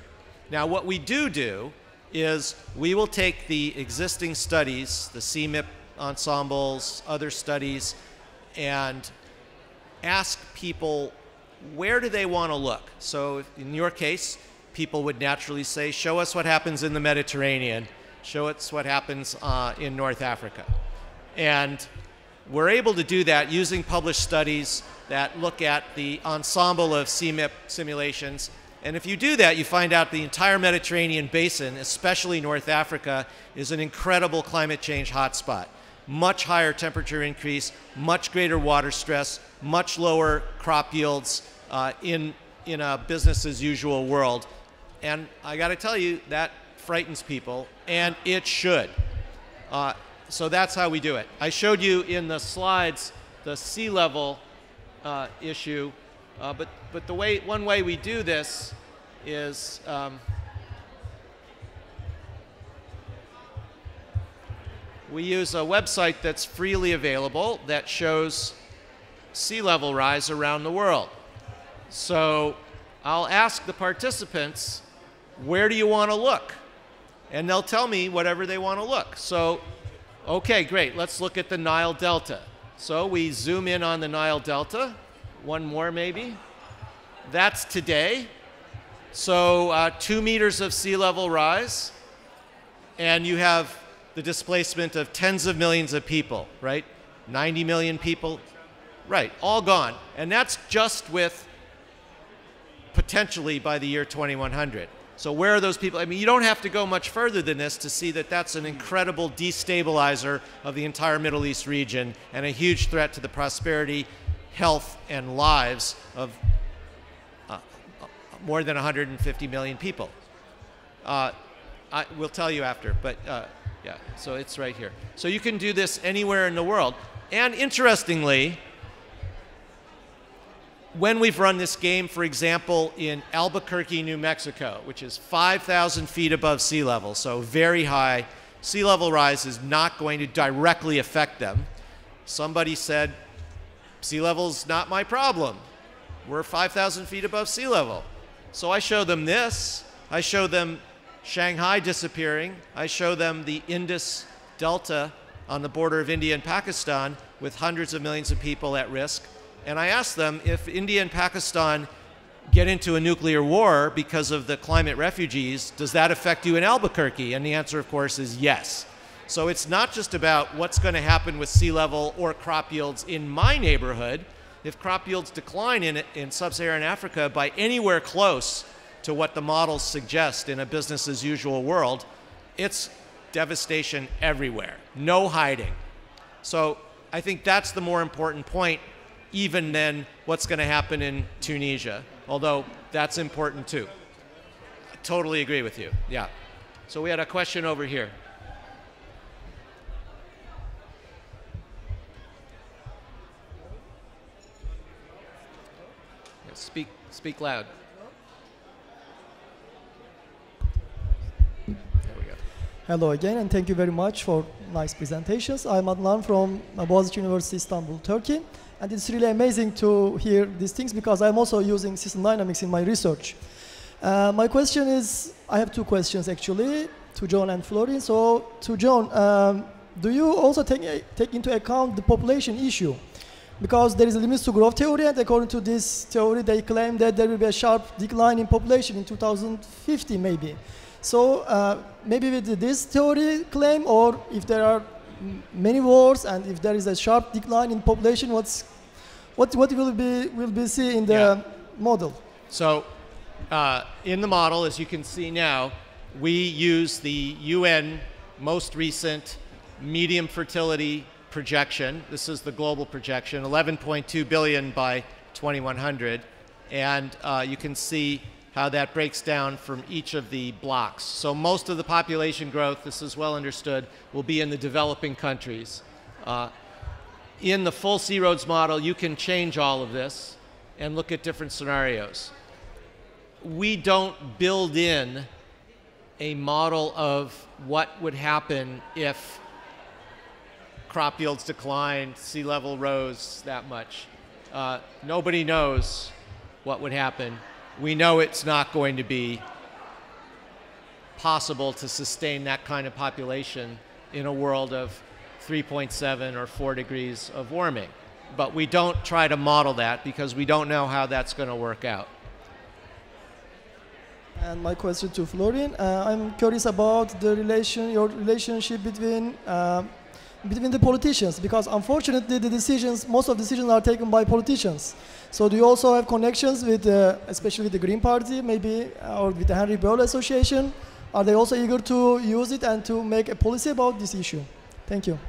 Now, what we do is we will take the existing studies, the CMIP ensembles, other studies, and ask people where do they want to look. So in your case, people would naturally say, show us what happens in the Mediterranean, show us what happens in North Africa. And we're able to do that using published studies that look at the ensemble of CMIP simulations. And if you do that, you find out the entire Mediterranean basin, especially North Africa, is an incredible climate change hotspot. Much higher temperature increase, much greater water stress, much lower crop yields in a business as usual world. And I got to tell you, that frightens people, and it should. So that's how we do it. I showed you in the slides the sea level issue, but one way we do this is we use a website that's freely available that shows sea level rise around the world. So I'll ask the participants, where do you want to look? And they'll tell me whatever they want to look. So, okay, great, let's look at the Nile Delta. So we zoom in on the Nile Delta. One more maybe. That's today. So 2 meters of sea level rise. And you have the displacement of tens of millions of people, right? 90 million people, right, all gone. And that's just with potentially by the year 2100. So where are those people? I mean, you don't have to go much further than this to see that that's an incredible destabilizer of the entire Middle East region and a huge threat to the prosperity, health, and lives of more than 150 million people. I will tell you after, but Yeah, so it's right here. So you can do this anywhere in the world. And interestingly, when we've run this game, for example, in Albuquerque, New Mexico, which is 5,000 feet above sea level, so very high, sea level rise is not going to directly affect them. Somebody said, sea level's not my problem. We're 5,000 feet above sea level. So I show them this. I show them Shanghai disappearing. I show them the Indus Delta on the border of India and Pakistan with hundreds of millions of people at risk. And I ask them, if India and Pakistan get into a nuclear war because of the climate refugees, does that affect you in Albuquerque? And the answer, of course, is yes. So it's not just about what's going to happen with sea level or crop yields in my neighborhood. If crop yields decline in sub-Saharan Africa by anywhere close to what the models suggest in a business as usual world, it's devastation everywhere, no hiding. So I think that's the more important point, even than what's going to happen in Tunisia, although that's important too. I totally agree with you, yeah. So we had a question over here. Speak loud. There we go. Hello again, and thank you very much for nice presentations. I'm Adnan from Boğaziçi University, Istanbul, Turkey. And it's really amazing to hear these things because I'm also using system dynamics in my research. My question is, I have two questions actually, to John and Florian. So to John, do you also take into account the population issue? Because there is a limit to growth theory, and according to this theory, they claim that there will be a sharp decline in population in 2050 maybe. So maybe with this theory claim, or if there are many wars and if there is a sharp decline in population, what will be see in the model? So in the model, as you can see now, we use the UN most recent medium fertility projection. This is the global projection, 11.2 billion by 2100. And you can see how that breaks down from each of the blocks. So most of the population growth, this is well understood, will be in the developing countries. In the full C-ROADS model, you can change all of this and look at different scenarios. We don't build in a model of what would happen if crop yields declined, sea level rose that much. Nobody knows what would happen. We know it's not going to be possible to sustain that kind of population in a world of 3.7 or 4 degrees of warming. But we don't try to model that because we don't know how that's going to work out. And my question to Florian, I'm curious about the your relationship between the politicians, because unfortunately most of the decisions are taken by politicians. So do you also have connections with, especially with the Green Party, maybe, or with the Henry Boyle Association? Are they also eager to use it and to make a policy about this issue? Thank you.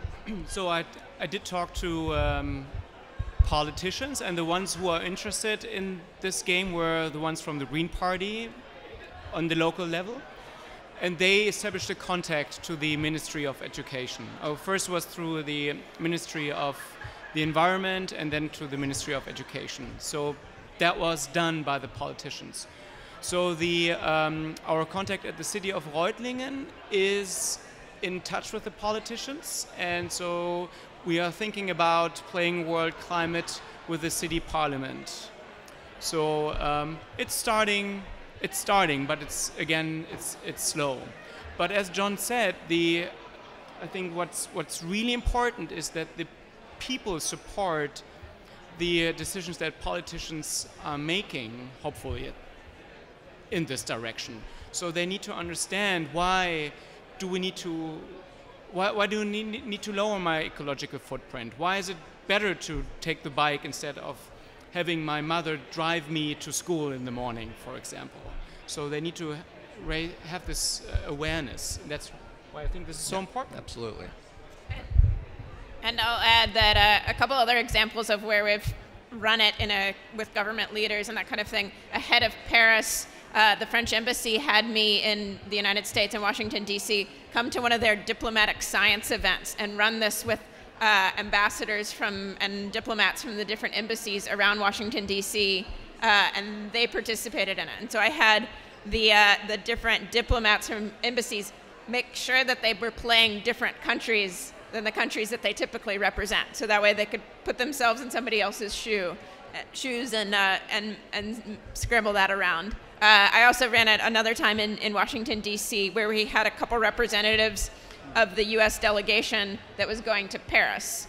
So I did talk to politicians, and the ones who are interested in this game were the ones from the Green Party on the local level. And they established a contact to the Ministry of Education. First was through the Ministry of the Environment and then to the Ministry of Education. So that was done by the politicians. So our contact at the city of Reutlingen is in touch with the politicians, and so we are thinking about playing World Climate with the city parliament. So it's starting, but it's slow. But as John said, I think what's really important is that the people support the decisions that politicians are making, hopefully, in this direction. So they need to understand why do we need to lower my ecological footprint? Why is it better to take the bike instead of having my mother drive me to school in the morning, for example? So they need to have this awareness. That's why I think this is so important. Absolutely. And I'll add that a couple other examples of where we've run it with government leaders and that kind of thing. Ahead of Paris, the French embassy had me in the United States in Washington, D.C., come to one of their diplomatic science events and run this with ambassadors and diplomats from the different embassies around Washington, D.C., and they participated in it. And so I had the different diplomats from embassies make sure that they were playing different countries than the countries that they typically represent. So that way they could put themselves in somebody else's shoes and scramble that around. I also ran it another time in Washington, D.C., where we had a couple representatives of the U.S. delegation that was going to Paris.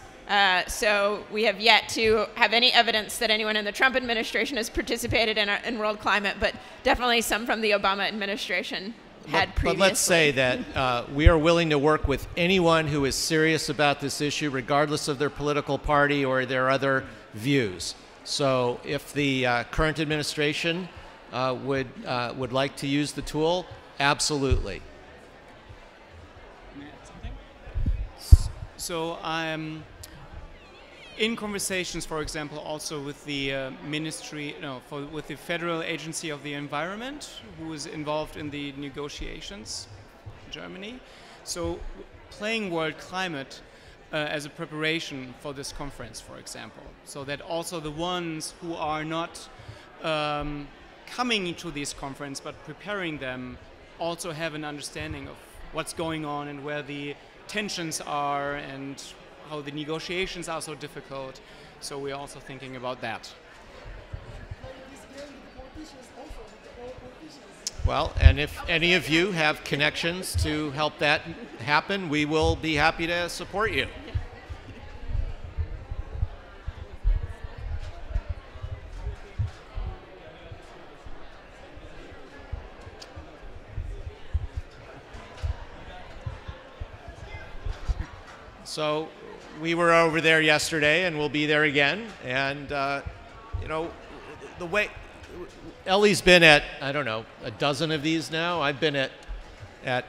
So we have yet to have any evidence that anyone in the Trump administration has participated in World Climate, but definitely some from the Obama administration had previously. But let's say that we are willing to work with anyone who is serious about this issue, regardless of their political party or their other views. So if the current administration would like to use the tool, absolutely. So I'm in conversations, for example, also with the with the Federal Agency of the Environment, who is involved in the negotiations in Germany. So playing World Climate as a preparation for this conference, for example, so that also the ones who are not coming to this conference but preparing them also have an understanding of what's going on and where the tensions are and how the negotiations are so difficult. So we're also thinking about that. Well, and if any of you have connections to help that happen, we will be happy to support you. So we were over there yesterday, and we'll be there again. And you know, the way Ellie's been at, I don't know, a dozen of these now. I've been at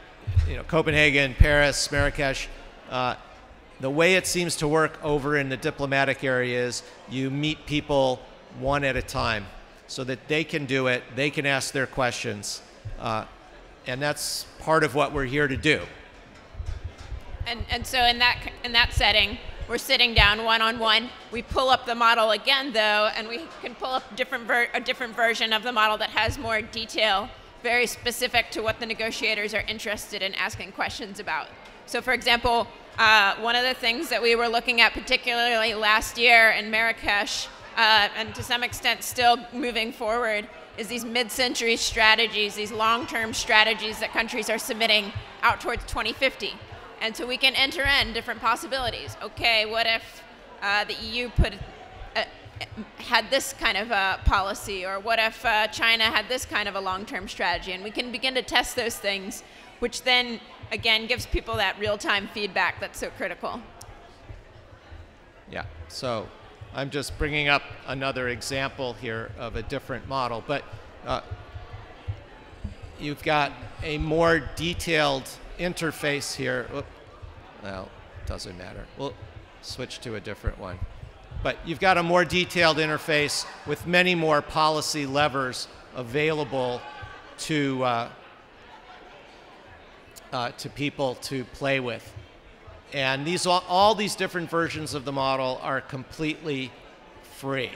Copenhagen, Paris, Marrakesh. The way it seems to work over in the diplomatic area is you meet people one at a time, so that they can do it, they can ask their questions, and that's part of what we're here to do. And so in that setting, we're sitting down one-on-one. We pull up the model again, though, and we can pull up a different version of the model that has more detail, very specific to what the negotiators are interested in asking questions about. So, for example, one of the things that we were looking at particularly last year in Marrakesh, and to some extent still moving forward, is these mid-century strategies, these long-term strategies that countries are submitting out towards 2050. And so we can enter in different possibilities. Okay, what if the EU had this kind of a policy, or what if China had this kind of a long-term strategy? And we can begin to test those things, which then, again, gives people that real-time feedback that's so critical. Yeah, so I'm just bringing up another example here of a different model, but you've got a more detailed interface here. Well, doesn't matter. We'll switch to a different one. But you've got a more detailed interface with many more policy levers available to people to play with. And all these different versions of the model are completely free.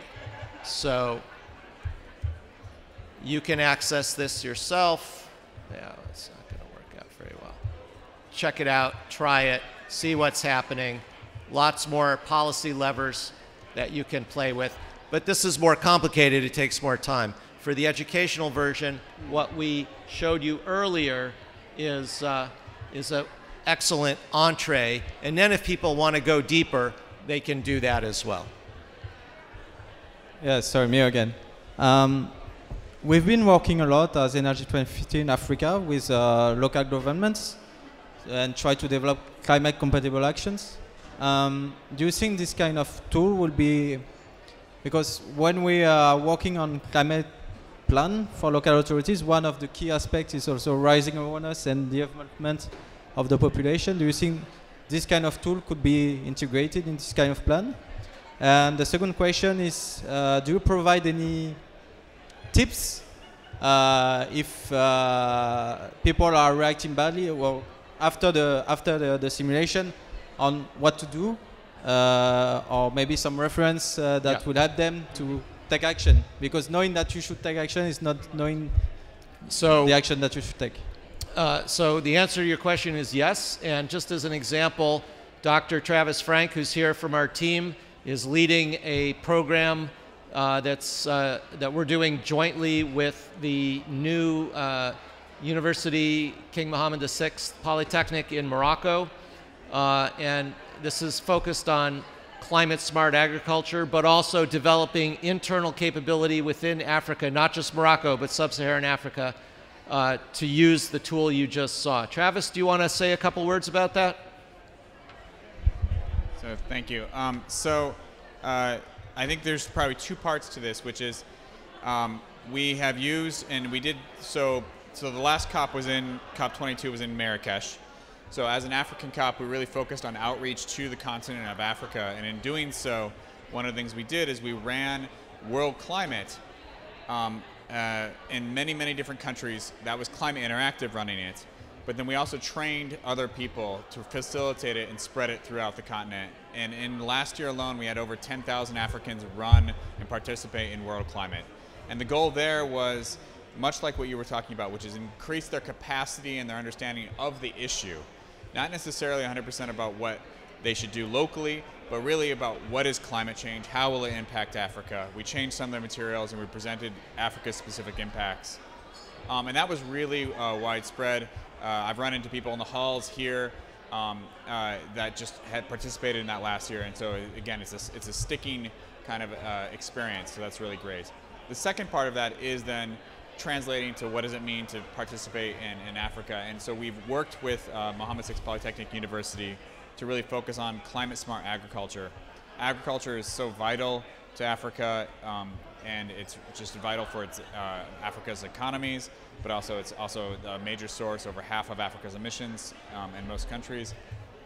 So you can access this yourself. Yeah, it's not going to work out very well. Check it out, try it, see what's happening. Lots more policy levers that you can play with. But this is more complicated, it takes more time. For the educational version, what we showed you earlier is an excellent entree. And then if people want to go deeper, they can do that as well. Yeah, sorry, me again. We've been working a lot as Energy 2050 in Africa with local governments and try to develop climate-compatible actions. Do you think this kind of tool will be, because when we are working on climate plan for local authorities, one of the key aspects is also raising awareness and development of the population. Do you think this kind of tool could be integrated in this kind of plan? And the second question is, do you provide any tips if people are reacting badly, well, after the simulation, on what to do, or maybe some reference that would help them to take action. Because knowing that you should take action is not knowing the action that you should take. So the answer to your question is yes. And just as an example, Dr. Travis Frank, who's here from our team, is leading a program that we're doing jointly with the new University King Mohammed VI Polytechnic in Morocco. And this is focused on climate smart agriculture, but also developing internal capability within Africa, not just Morocco, but sub-Saharan Africa, to use the tool you just saw. Travis, do you want to say a couple words about that? So thank you. I think there's probably two parts to this, which is we have used, and we did, so the last COP was in, COP23 was in Marrakesh. So as an African COP, we really focused on outreach to the continent of Africa. And in doing so, one of the things we did is we ran World Climate in many, many different countries. That was Climate Interactive running it. But then we also trained other people to facilitate it and spread it throughout the continent. And in last year alone, we had over 10,000 Africans run and participate in World Climate. And the goal there was much like what you were talking about, which is increase their capacity and their understanding of the issue. Not necessarily 100% about what they should do locally, but really about what is climate change, how will it impact Africa. We changed some of the materials and we presented Africa's specific impacts. And that was really widespread. I've run into people in the halls here that just had participated in that last year. And so again, it's a sticking kind of experience, so that's really great. The second part of that is then translating to what does it mean to participate in Africa. And so we've worked with Mohammed VI Polytechnic University to really focus on climate smart agriculture. Agriculture is so vital to Africa, and it's just vital for Africa's economies, but also it's also a major source, over half of Africa's emissions in most countries.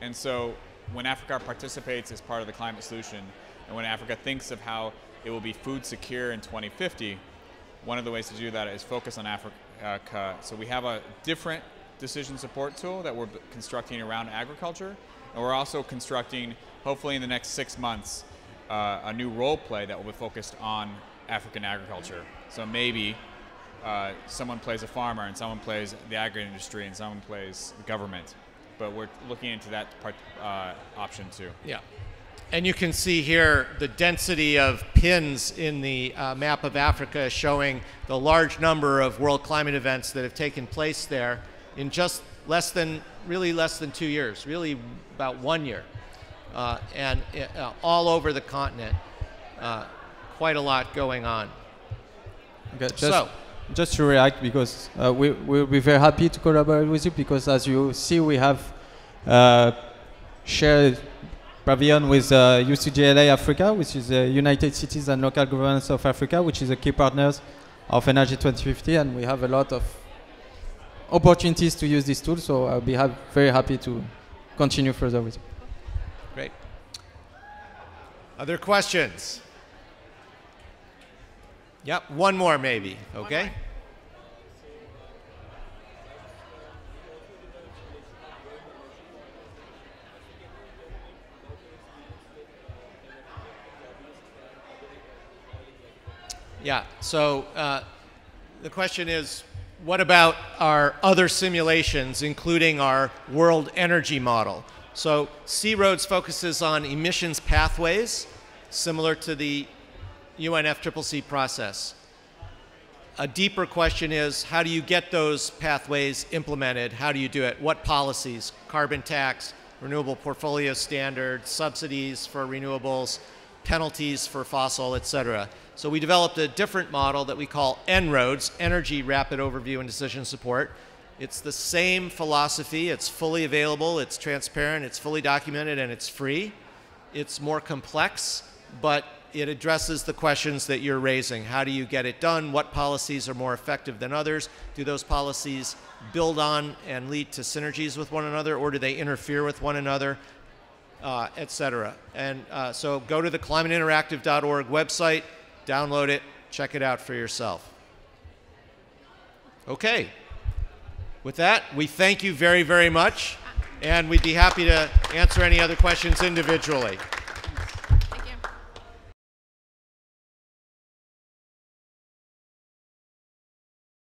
And so when Africa participates as part of the climate solution, and when Africa thinks of how it will be food secure in 2050, one of the ways to do that is focus on Africa. So we have a different decision support tool that we're constructing around agriculture, and we're also constructing, hopefully in the next 6 months, a new role play that will be focused on African agriculture. So maybe someone plays a farmer, and someone plays the agri-industry, and someone plays the government. But we're looking into that option too. Yeah. And you can see here the density of pins in the map of Africa, showing the large number of world climate events that have taken place there in just less than 2 years, really about 1 year. And all over the continent, quite a lot going on. Okay, just to react, because we'll be very happy to collaborate with you, because as you see, we have shared pavillon with UCGLA Africa, which is the United Cities and Local Governments of Africa, which is a key partners of Energy 2050, and we have a lot of opportunities to use this tool, so I'll be very happy to continue further with you. Great. Other questions? Yep, one more maybe, okay? Yeah, so the question is, what about our other simulations, including our world energy model? So C-ROADS focuses on emissions pathways, similar to the UNFCCC process. A deeper question is, how do you get those pathways implemented? How do you do it? What policies? Carbon tax, renewable portfolio standards, subsidies for renewables, penalties for fossil, et cetera. So we developed a different model that we call En-ROADS, Energy Rapid Overview and Decision Support. It's the same philosophy. It's fully available, it's transparent, it's fully documented, and it's free. It's more complex, but it addresses the questions that you're raising. How do you get it done? What policies are more effective than others? Do those policies build on and lead to synergies with one another, or do they interfere with one another, et cetera? And so go to the climateinteractive.org website, download it, check it out for yourself. Okay. With that, we thank you very, very much, and we'd be happy to answer any other questions individually.